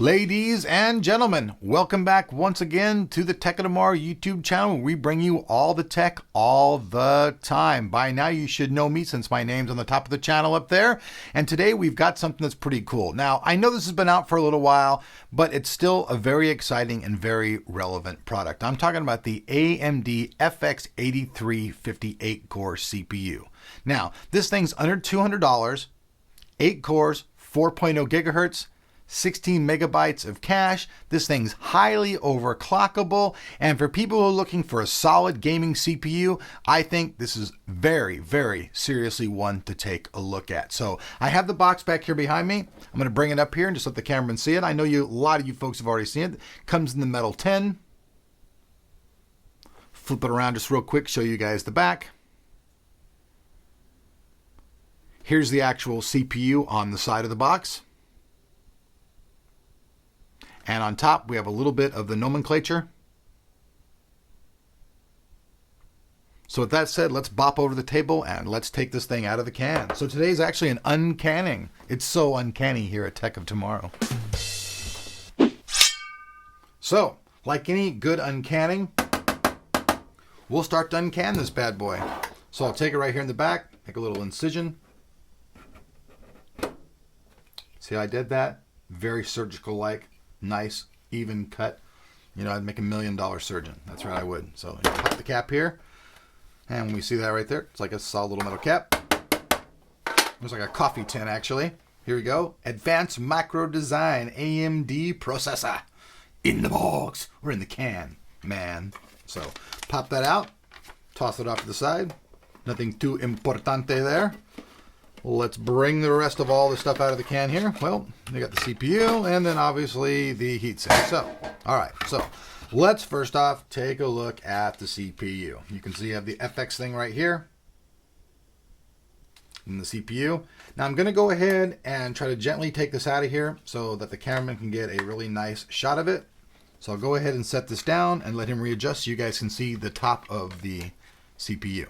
Ladies and gentlemen, welcome back once again to the Tech of Tomorrow YouTube channel, where we bring you all the tech all the time. By now you should know me since my name's on the top of the channel up there. And today we've got something that's pretty cool. Now, I know this has been out for a little while, but it's still a very exciting and very relevant product. I'm talking about the AMD FX 8350 8-core CPU. Now, this thing's under $200, 8 cores, 4.0 gigahertz, 16 megabytes of cache. This thing's highly overclockable, and for people who are looking for a solid gaming CPU, I think this is very, very seriously one to take a look at. So I have the box back here behind me. I'm going to bring it up here and just let the cameraman see it. I know a lot of you folks have already seen it. Comes in the metal tin. Flip it around just real quick, show you guys the back. Here's the actual CPU on the side of the box. And on top, we have a little bit of the nomenclature. So with that said, let's bop over the table and let's take this thing out of the can. So today's actually an uncanning. It's so uncanny here at Tech of Tomorrow. So, like any good uncanning, we'll start to uncan this bad boy. So I'll take it right here in the back, make a little incision. See how I did that? Very surgical-like. Nice, even cut. You know, I'd make $1 million surgeon. That's right, I would. So pop the cap here. And when we see that right there, it's like a solid little metal cap. Looks like a coffee tin, actually. Here we go. Advanced Macro Design AMD processor. In the box. Or in the can, man. So pop that out. Toss it off to the side. Nothing too importante there. Let's bring the rest of all the stuff out of the can here. Well, you got the CPU and then obviously the heatsink. So, all right. So let's first off take a look at the CPU. You can see you have the FX thing right here in the CPU. Now I'm going to go ahead and try to gently take this out of here so that the cameraman can get a really nice shot of it. So I'll go ahead and set this down and let him readjust so you guys can see the top of the CPU.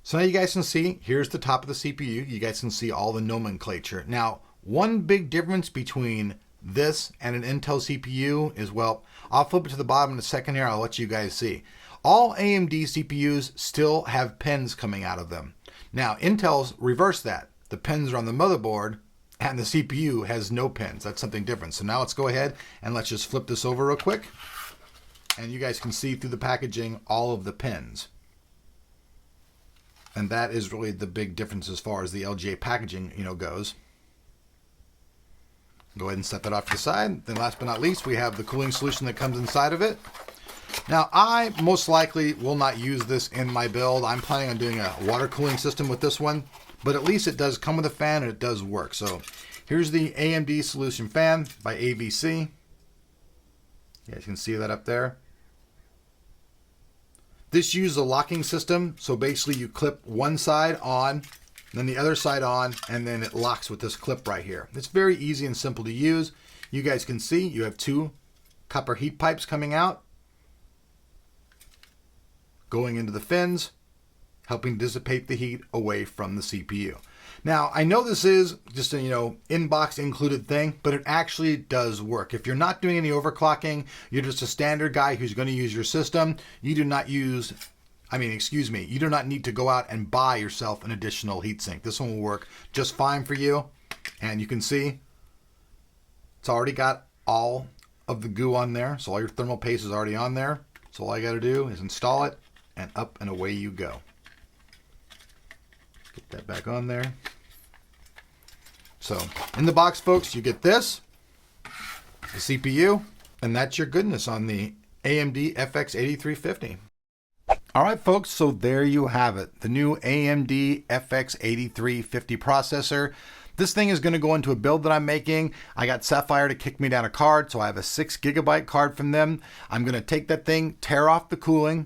So now you guys can see, here's the top of the CPU. You guys can see all the nomenclature. Now, one big difference between this and an Intel CPU is, well, I'll flip it to the bottom in a second here. I'll let you guys see. All AMD CPUs still have pins coming out of them. Now, Intel's reverse that. The pins are on the motherboard and the CPU has no pins. That's something different. So now let's go ahead and let's just flip this over real quick. And you guys can see through the packaging all of the pins. And that is really the big difference as far as the LGA packaging, goes. Go ahead and set that off to the side. Then last but not least, we have the cooling solution that comes inside of it. Now, I most likely will not use this in my build. I'm planning on doing a water cooling system with this one, but at least it does come with a fan and it does work. So here's the Amd Solution Fan by AVC. You guys can see that up there. This uses a locking system, so basically you clip one side on, then the other side on, and then it locks with this clip right here. It's very easy and simple to use. You guys can see you have two copper heat pipes coming out, going into the fins, helping dissipate the heat away from the CPU. Now, I know this is just a, inbox included thing, but it actually does work. If you're not doing any overclocking, you're just a standard guy who's going to use your system, you do not need to go out and buy yourself an additional heatsink. This one will work just fine for you. And you can see it's already got all of the goo on there. So all your thermal paste is already on there. So all I got to do is install it and up and away you go. Get that back on there. So in the box, folks, you get this, the CPU, and that's your goodness on the AMD FX 8350. All right, folks, so there you have it. The new AMD FX 8350 processor. This thing is going to go into a build that I'm making. I got Sapphire to kick me down a card, so I have a 6 gigabyte card from them. I'm going to take that thing, tear off the cooling,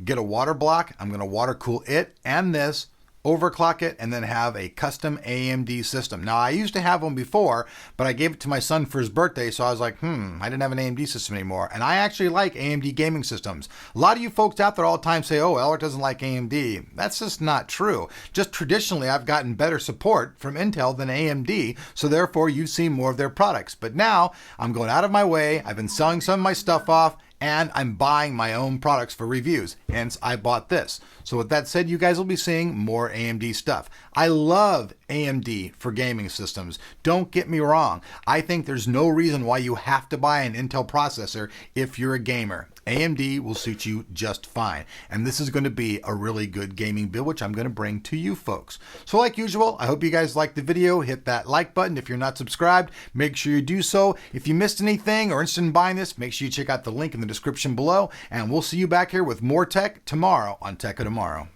get a water block. I'm going to water cool it and this, overclock it, and then have a custom AMD system. Now, I used to have one before, but I gave it to my son for his birthday, so I was like, I didn't have an AMD system anymore. And I actually like AMD gaming systems. A lot of you folks out there all the time say, oh, Elric doesn't like AMD. That's just not true. Just traditionally, I've gotten better support from Intel than AMD, so therefore you've seen more of their products. But now, I'm going out of my way, I've been selling some of my stuff off, and I'm buying my own products for reviews. Hence, I bought this. So with that said, you guys will be seeing more AMD stuff. I love AMD for gaming systems. Don't get me wrong. I think there's no reason why you have to buy an Intel processor if you're a gamer. AMD will suit you just fine. And this is going to be a really good gaming build, which I'm going to bring to you folks. So like usual, I hope you guys liked the video. Hit that like button. If you're not subscribed, make sure you do so. If you missed anything or interested in buying this, make sure you check out the link in the description below. And we'll see you back here with more tech tomorrow on Tech of Tomorrow.